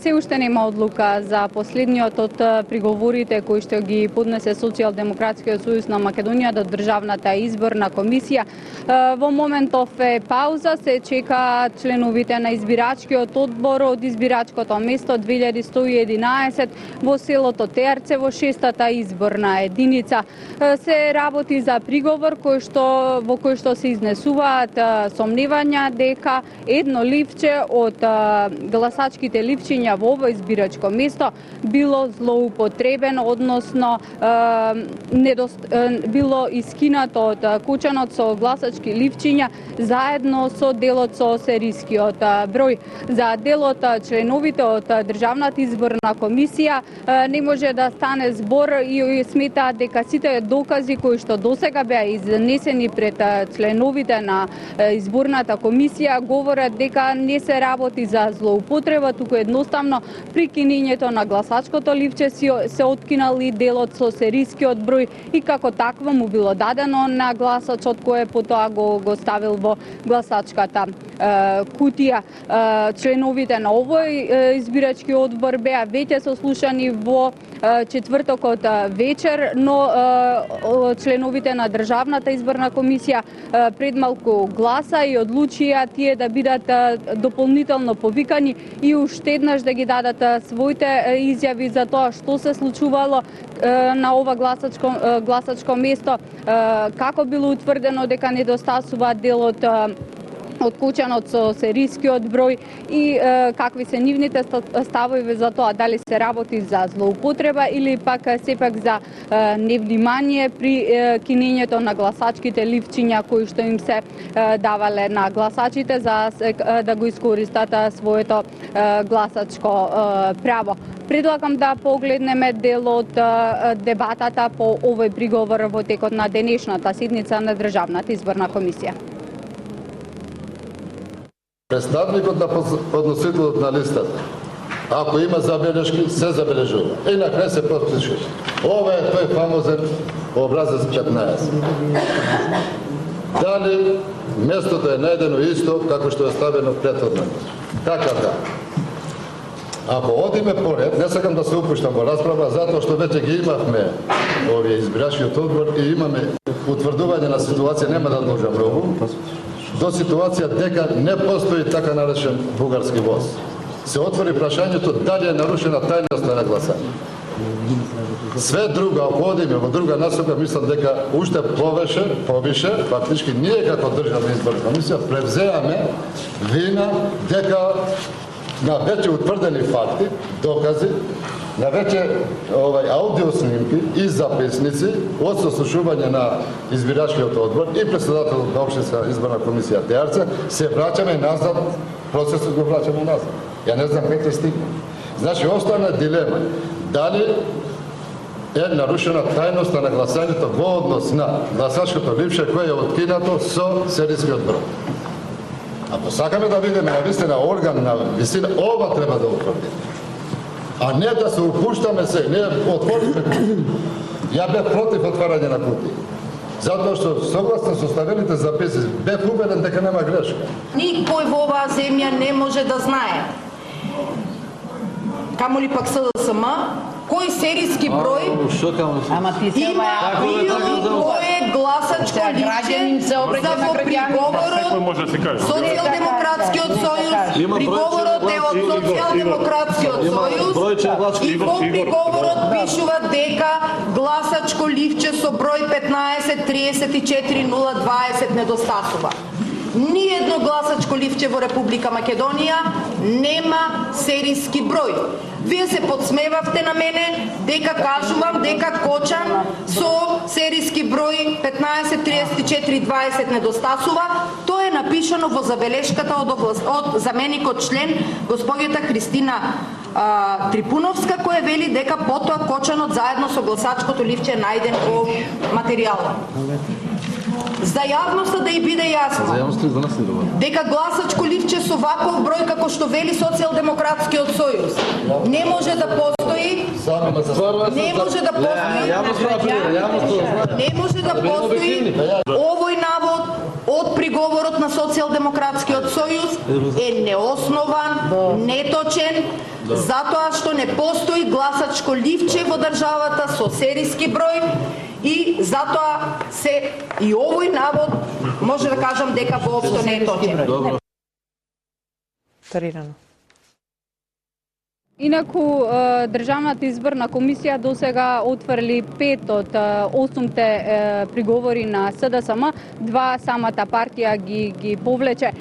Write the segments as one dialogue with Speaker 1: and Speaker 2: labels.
Speaker 1: се уште нема одлука за последниот од приговорите кои што ги поднесе Социјалдемократскиот сојуз на Македонија до Државната изборна комисија. Во моментов е пауза, се чека членовите на избирачкиот одбор од избирачкото место 2111 во селото Теарце во 6-та изборна единица. Се работи за приговор во кој што се изнесуваат сомневања дека едно ливче од гласачките ливчиња во ово избирачко место било злоупотребено, односно било искинато од кучанот со гласачки ливчиња заедно со делот со серискиот број. За делот членовите од Државната изборна комисија не може да стане збор и сметаат дека сите докази кои што досега беа изнесени пред членовите на изборната комисија говорат дека не се работи за злоупотреба, туку едноставно при кинењето на гласачкото ливче се откинали делот со серискиот број и како такво му било дадено на гласачот кој потоа го ставил во гласачката кутија. Членовите на овој избирачки одбор беа веќе сослушани во четвртокот вечер, но членовите на Државната изборна комисија пред малку гласа и одлучија тие да бидат дополнително повикани и уште еднаш да ги дадат своите изјави за тоа што се случувало на ова гласачко место, како било утврдено дека недостасува делот од кучанот со серискиот број и какви се нивните ставови за тоа, дали се работи за злоупотреба или пак сепак за невнимание при кинењето на гласачките ливчиња кои што им се давале на гласачите за да го искористат своето гласачко право. Предлагам да погледнеме дел од дебатата по овој приговор во текот на денешната седница на Државната изборна комисија.
Speaker 2: Представникот на подносителот на листата, ако има забелешки, се забележува. И на крај се подпишува. Ова е тој фамозен образец 15. Дали местото е најдено исто како што е ставено претходно? Така да. Ако одиме поред, не сакам да се упуштам во расправа, затоа што веќе ги имавме овие избирачкиот одбор и имаме утврдување на ситуација, нема да должа многу, до ситуација дека не постои така наречен бугарски воз. Се отвори прашањето дали е нарушена тајноста на гласање. Све друго, ако одиме во друга насока, мислам дека уште повише, фактички ние како Државна изборна комисија превзеаме вина дека на веќе утврдени факти, докази, на веќе аудио снимки и записници од сослушување на избирачкиот одбор и председателот на Општинска изборна комисија Теарце, се враќаме назад, процесот го враќаме назад. Ја не знам како стигна. Значи, остана дилема. Дали е нарушена тајноста на гласањето во однос на гласачкото ливче кое е откинато со серискиот број. Ако сакаме да видиме на вистина орган на висина, ова треба да утврдиме. А не да се упуштаме се, не отвориме кутии. Ја бев против отварање на кутии. Затоа што согласно со ставените записи бев убеден дека нема грешка.
Speaker 3: Никој во оваа земја не може да знае, камоли пак СДСМ, кој сериски број има кој гласачко ливче за во приговорот Социјалдемократскиот сојуз, приговорот е од Социјалдемократскиот сојуз и во приговорот пишува дека гласачко ливче со број 15 34 020 недостасува. Ниедно гласачко ливче во Република Македонија нема сериски број. Вие се подсмевавте на мене дека кажувам дека Кочан со сериски број 15 34 20 недостасува. Тоа е напишано во забелешката од заменикот член госпоѓата Христина Трипуновска, која вели дека потоа Кочанот заедно со гласачкото ливче е најден во материјалот. За јавноста да и биде јасно дека гласачко ливче со ваков број како што вели Социјалдемократскиот сојуз не може да постои, овој навод од приговорот на Социјалдемократскиот сојуз е неоснован, неточен, затоа што не постои гласачко ливче во државата со сериски број и затоа се и овој навод може да кажам дека воопшто не е точен.
Speaker 1: Инаку, Државната изборна комисија досега отфрли 5 од 8 приговори на СДСМ, 2 самата партија ги повлече.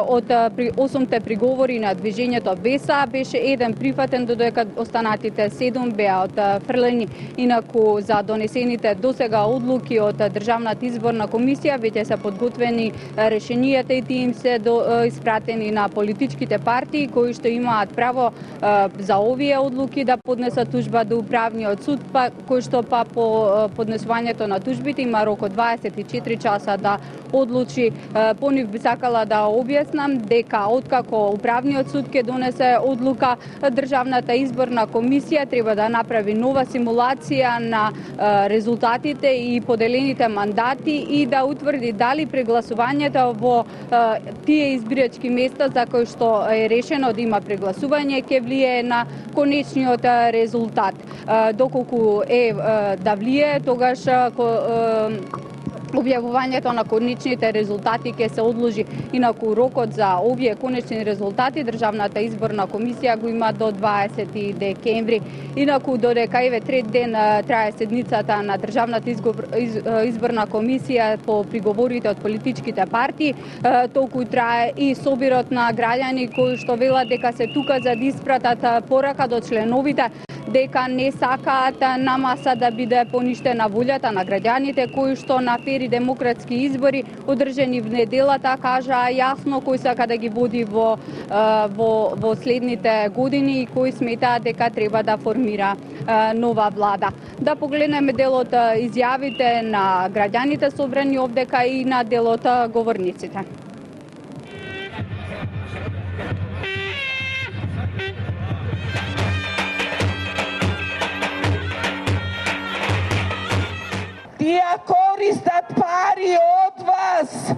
Speaker 1: Од 8 приговори на движењето БЕСА беше 1 прифатен, додека останатите 7 беа отфрлени. Инаку, за донесените досега одлуки од Државната изборна комисија веќе се подготвени решенијата и тие им се испратени на политичките партии кои што имаат право за овие одлуки да поднесат тужба до управниот суд, кој што по поднесувањето на тужбите има рок од 24 часа да одлучи. По нив би сакала да објаснам дека откако управниот суд ќе донесе одлука, Државната изборна комисија треба да направи нова симулација на резултатите и поделените мандати и да утврди дали прегласувањето во тие избирачки места за кои што е решено да има прегласување ќе влие на конечниот резултат. Доколку е да влие, тогаш објавувањето на конечните резултати ќе се одложи. Инаку рокот за овие конечни резултати Државната изборна комисија го има до 20 декември. Инаку додека еве трет ден трае седницата на Државната изборна комисија по приговорите од политичките партии, толку трае и собирот на граѓани кои што велат дека се тука за да испратат порака до членовите дека не сакаат на маса да биде поништена волјата на граѓаните кои што на фери демократски избори одржани в неделата кажаа јасно кој сака да ги води во следните години и кои сметаат дека треба да формира нова влада. Да погледнеме дел од изјавите на граѓаните собрани овдека и на дел од говорниците.
Speaker 4: Тие користат пари од вас.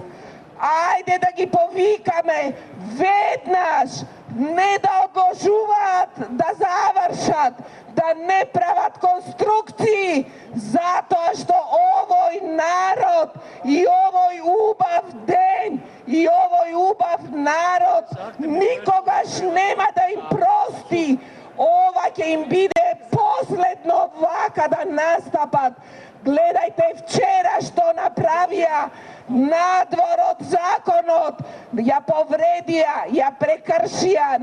Speaker 4: Ајде да ги повикаме веднаш, не да одложуваат да завршат, да не прават конструкции, затоа што овој народ и овој убав ден и овој убав народ никогаш нема да им прости. Ова ќе им биде последно вака да настапат. Гледајте вчера што направија, надвор од законот, ја повредија, ја прекршија,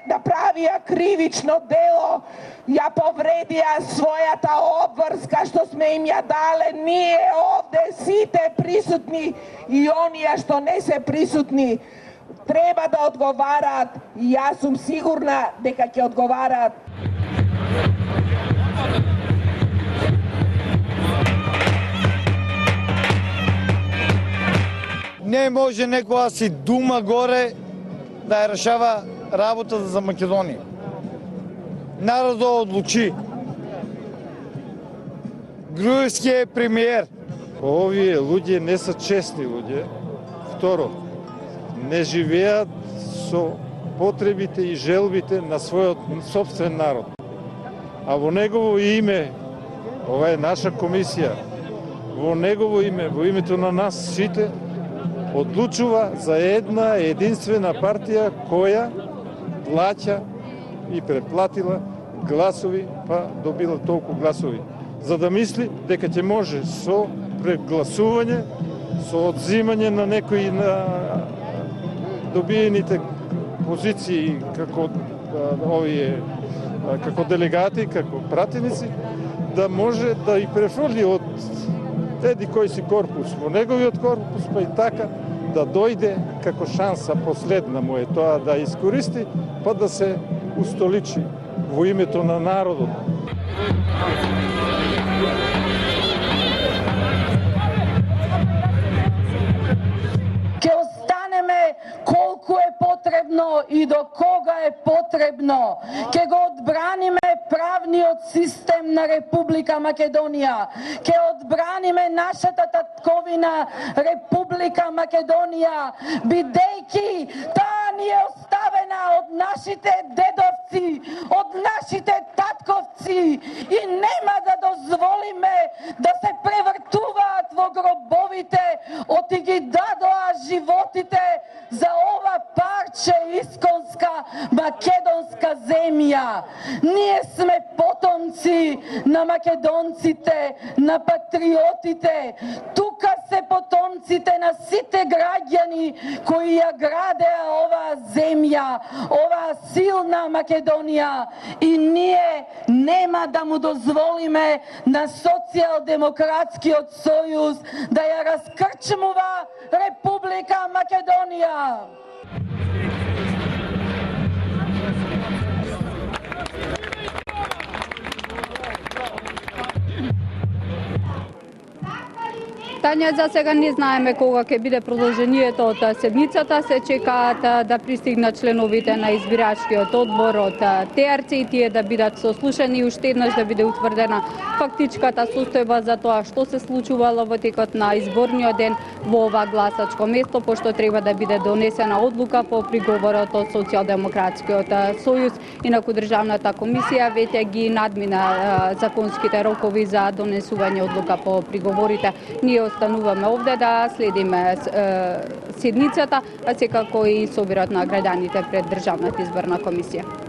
Speaker 4: направија кривично дело, ја повредија својата обврска што сме им ја дале ние овде сите присутни и оние што не се присутни. Треба да одговараат и јас сум сигурна дека ќе одговараат.
Speaker 5: Не може некоја си дума горе да ја решава работата за Македонија. Народот одлучи. Груевски е премиер. Овие луѓе не се честни луѓе. Второ, не живеат со потребите и желбите на својот собствен народ. А во негово име, ова е наша комисија, во негово име, во името на нас сите, одлучува за една единствена партија која плаќа и преплатила гласови, па добила толку гласови. За да мисли дека ќе може со прегласување, со одзимање на некои на добиените позиции како овие како делегати, како пратеници, да може да и префрли од еди кој си корпус во неговиот корпус, па и така да дојде како шанса последна му е тоа да искористи, па да се устоличи во името на народот.
Speaker 4: Ќе останеме колку е потребно потребно и до кога е потребно. Ке го одбраниме правниот систем на Република Македонија. Ке одбраниме нашата татковина Република Македонија, бидејќи таа ни е оставена од нашите дедовци, од нашите татковци и нема да дозволиме да се превртуваат во гробовите, оти ги дадоа животите за ова парче исконска македонска земја. Ние сме потомци на македонците, на патриотите. Тука се потомците на сите граѓани кои ја градеа оваа земја, оваа силна Македонија, и ние нема да му дозволиме на Социјалдемократскиот сојуз да ја раскрчмува Република Македонија.
Speaker 1: Тања, за сега не знаеме кога ќе биде продолжението од седмицата. Се чекаат да пристигнат членовите на избирачкиот одбор од ТРЦ и тие да бидат сослушани и уште еднаш да биде утврдена фактичката состојба за тоа што се случувало во текот на изборниот ден во ова гласачко место, пошто треба да биде донесена одлука по приговорот од Социјалдемократскиот сојуз. Инаку Државната комисија веќе ги надмина законските рокови за донесување одлука по приговорите. Ние остануваме овде да следиме седницата, а секако и собирот на граѓаните пред Државната изборна комисија.